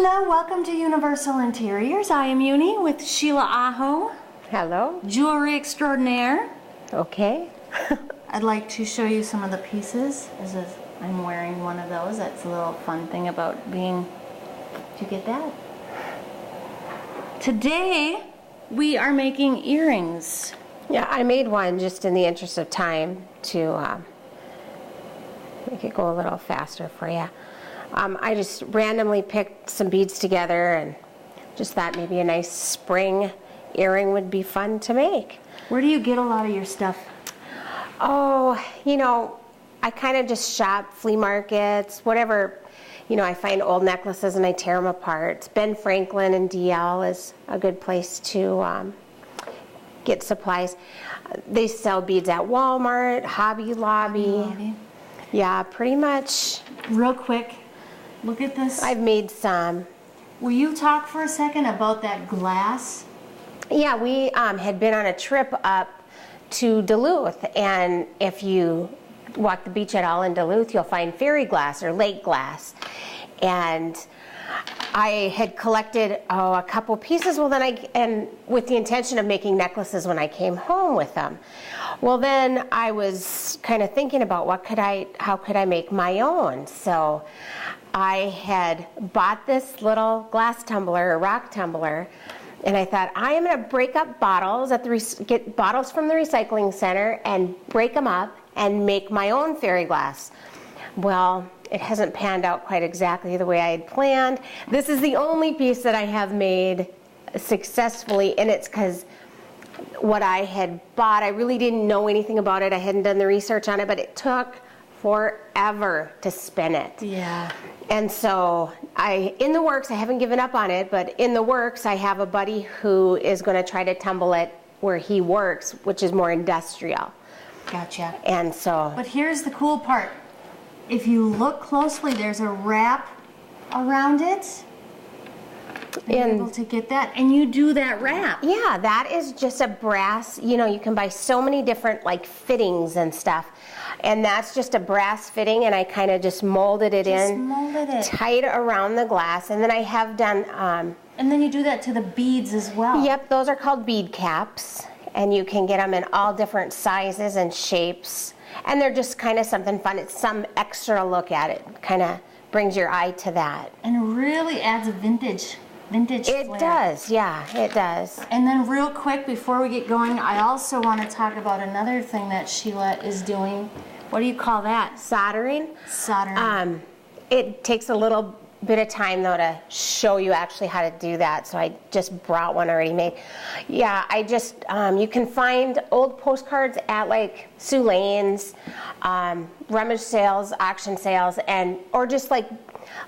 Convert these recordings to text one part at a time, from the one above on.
Hello, welcome to Universal Interiors. I am Uni with Sheila Aho. Hello. Jewelry extraordinaire. Okay. I'd like to show you some of the pieces. I'm wearing one of those. That's a little fun thing about being... Did you get that? Today, we are making earrings. Yeah, I made one just in the interest of time to make it go a little faster for you. I just randomly picked some beads together and just thought maybe a nice spring earring would be fun to make. Where do you get a lot of your stuff? Oh, I kind of just shop flea markets, whatever. I find old necklaces and I tear them apart. Ben Franklin and DL is a good place to get supplies. They sell beads at Walmart, Hobby Lobby. Yeah, pretty much. Real quick, look at this. I've made some. Will you talk for a second about that glass? Yeah, we had been on a trip up to Duluth, and if you walk the beach at all in Duluth, you'll find fairy glass or lake glass. And I had collected a couple pieces. Well, then with the intention of making necklaces when I came home with them. Well, then I was kind of thinking about how could I make my own? So I had bought this little glass tumbler, a rock tumbler, and I thought I am going to break up bottles get bottles from the recycling center and break them up and make my own fairy glass. Well, it hasn't panned out quite exactly the way I had planned. This is the only piece that I have made successfully, and it's because what I had bought, I really didn't know anything about it. I hadn't done the research on it, but it took forever to spin it. Yeah. And so in the works, I haven't given up on it, but in the works, I have a buddy who is going to try to tumble it where he works, which is more industrial. Gotcha. And so... But here's the cool part. If you look closely, there's a wrap around it. You're able to get that, and you do that wrap. Yeah, that is just a brass, you can buy so many different fittings and stuff. And that's just a brass fitting, and I kind of just molded it tight around the glass. And then I have done... and then you do that to the beads as well. Yep, those are called bead caps. And you can get them in all different sizes and shapes. And they're just kind of something fun. It's some extra look at it. Kind of brings your eye to that. And it really adds a vintage flair. It does, yeah, it does. And then real quick, before we get going, I also want to talk about another thing that Sheila is doing. What do you call that? Soldering. Soldering. It takes a little bit of time, though, to show you actually how to do that, so I just brought one already made. Yeah, I just, you can find old postcards at Sue Lane's, rummage sales, auction sales, or just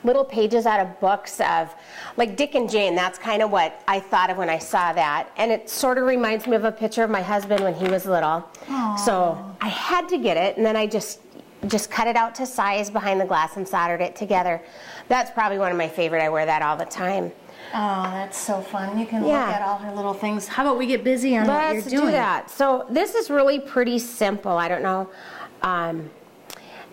little pages out of books of Dick and Jane. That's kind of what I thought of when I saw that, and it sort of reminds me of a picture of my husband when he was little. Aww. So I had to get it, and then I just cut it out to size behind the glass and soldered it together. That's probably one of my favorite. I wear that all the time. Oh, that's so fun. You can look at all her little things. How about we get busy on what you're doing? Let's do that. So this is really pretty simple. I don't know.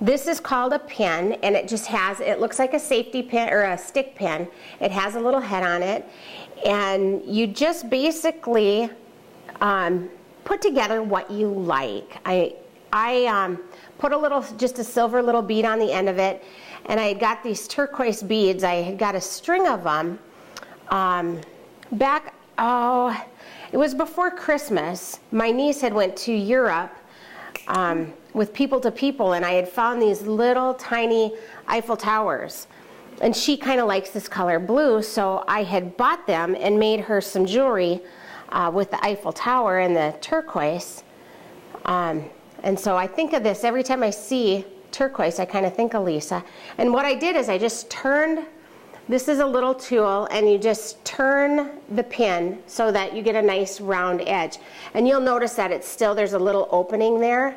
This is called a pin, and it looks like a safety pin or a stick pin. It has a little head on it, and you just basically put together what you like. I put just a silver little bead on the end of it, and I had got these turquoise beads. I had got a string of them it was before Christmas. My niece had went to Europe with People to People, and I had found these little tiny Eiffel Towers. And she kind of likes this color blue, so I had bought them and made her some jewelry with the Eiffel Tower and the turquoise. And so I think of this every time I see turquoise, I kind of think of Lisa. And what I did is I just turned, this is a little tool, and you just turn the pin so that you get a nice round edge. And you'll notice that there's a little opening there.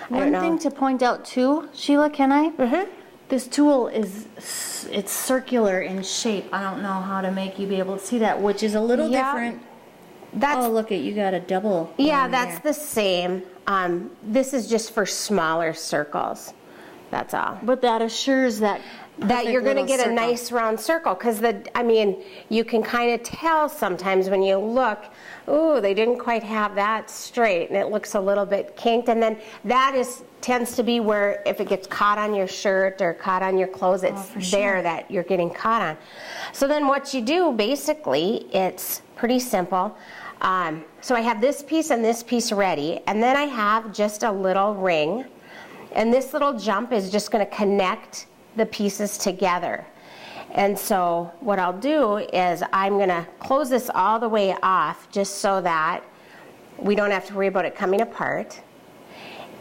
One thing to point out too, Sheila, can I? Mm-hmm. This tool it's circular in shape. I don't know how to make you be able to see that, which is a little different. Oh, look you got a double. Yeah, that's the same. This is just for smaller circles. That's all. But that assures that that you're going to get a nice round circle, because I mean, you can kind of tell sometimes when you look, ooh, they didn't quite have that straight and it looks a little bit kinked, and then that tends to be where if it gets caught on your shirt or caught on your clothes, it's there that you're getting caught on. So then what you do, basically, it's pretty simple. So I have this piece and this piece ready, and then I have just a little ring, and this little jump is just going to connect the pieces together. And so what I'll do is I'm going to close this all the way off just so that we don't have to worry about it coming apart.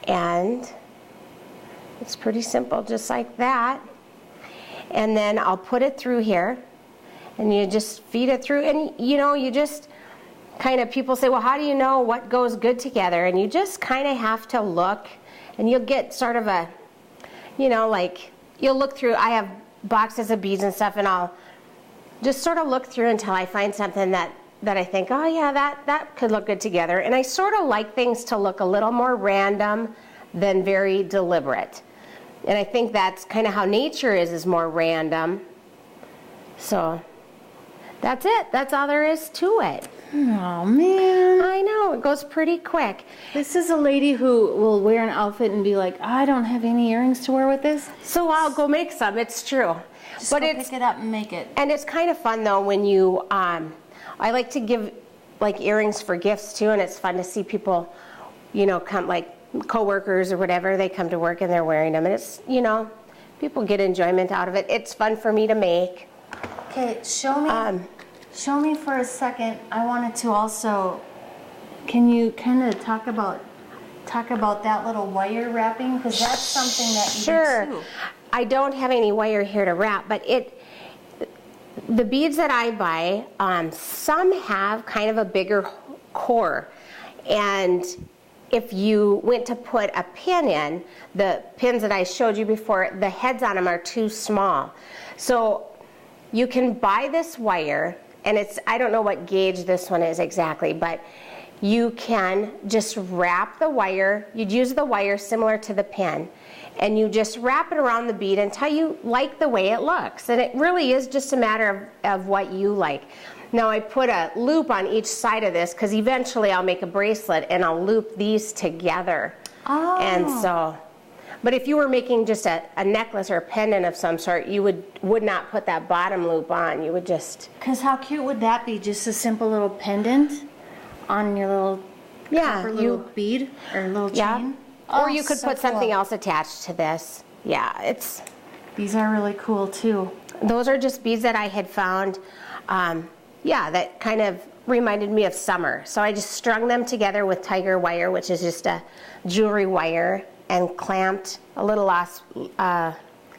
And it's pretty simple, just like that. And then I'll put it through here, and you just feed it through, and you know, you just kind of, people say, well, how do you know what goes good together? And you just kind of have to look, and you'll get sort of a, you know, like, you'll look through, I have boxes of beads and stuff, and I'll just sort of look through until I find something that I think, oh yeah, that could look good together. And I sort of like things to look a little more random than very deliberate. And I think that's kind of how nature is more random. So that's it. That's all there is to it. Oh man. I know, it goes pretty quick. This is a lady who will wear an outfit and be like, I don't have any earrings to wear with this. So I'll go make some, it's true. Just go pick it up and make it. And it's kind of fun though when you, I like to give like earrings for gifts too, and it's fun to see people, you know, come, like coworkers or whatever, they come to work and they're wearing them, and it's, you know, people get enjoyment out of it. It's fun for me to make. Okay, show me for a second. I wanted to also, can you kind of talk about that little wire wrapping, because that's something that you do too. I don't have any wire here to wrap, but the beads that I buy, some have kind of a bigger core, and if you went to put a pin in, the pins that I showed you before, the heads on them are too small. So you can buy this wire, and it's, I don't know what gauge this one is exactly, but you can just wrap the wire. You'd use the wire similar to the pin, and you just wrap it around the bead until you like the way it looks. And it really is just a matter of what you like. Now I put a loop on each side of this because eventually I'll make a bracelet and I'll loop these together. Oh. And so, but if you were making just a necklace or a pendant of some sort, you would not put that bottom loop on. You would just... Because how cute would that be? Just a simple little pendant on your little copper little bead or little chain? Yeah. Or you could put something else attached to this. Yeah, it's... These are really cool too. Those are just beads that I had found, that kind of reminded me of summer. So I just strung them together with tiger wire, which is just a jewelry wire, and clamped a little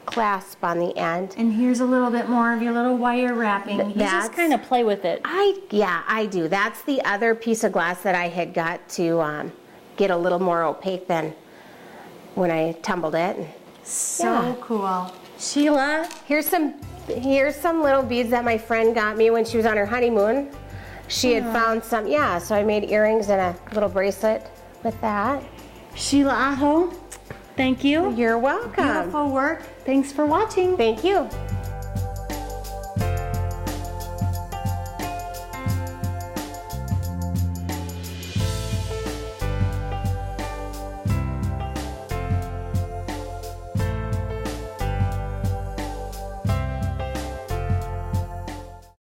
clasp on the end. And here's a little bit more of your little wire wrapping. You just kind of play with it. I do. That's the other piece of glass that I had got to get a little more opaque than when I tumbled it. So cool. Sheila, here's some little beads that my friend got me when she was on her honeymoon. She had found some, so I made earrings and a little bracelet with that. Sheila Aho, thank you. You're welcome. Beautiful work. Thanks for watching. Thank you.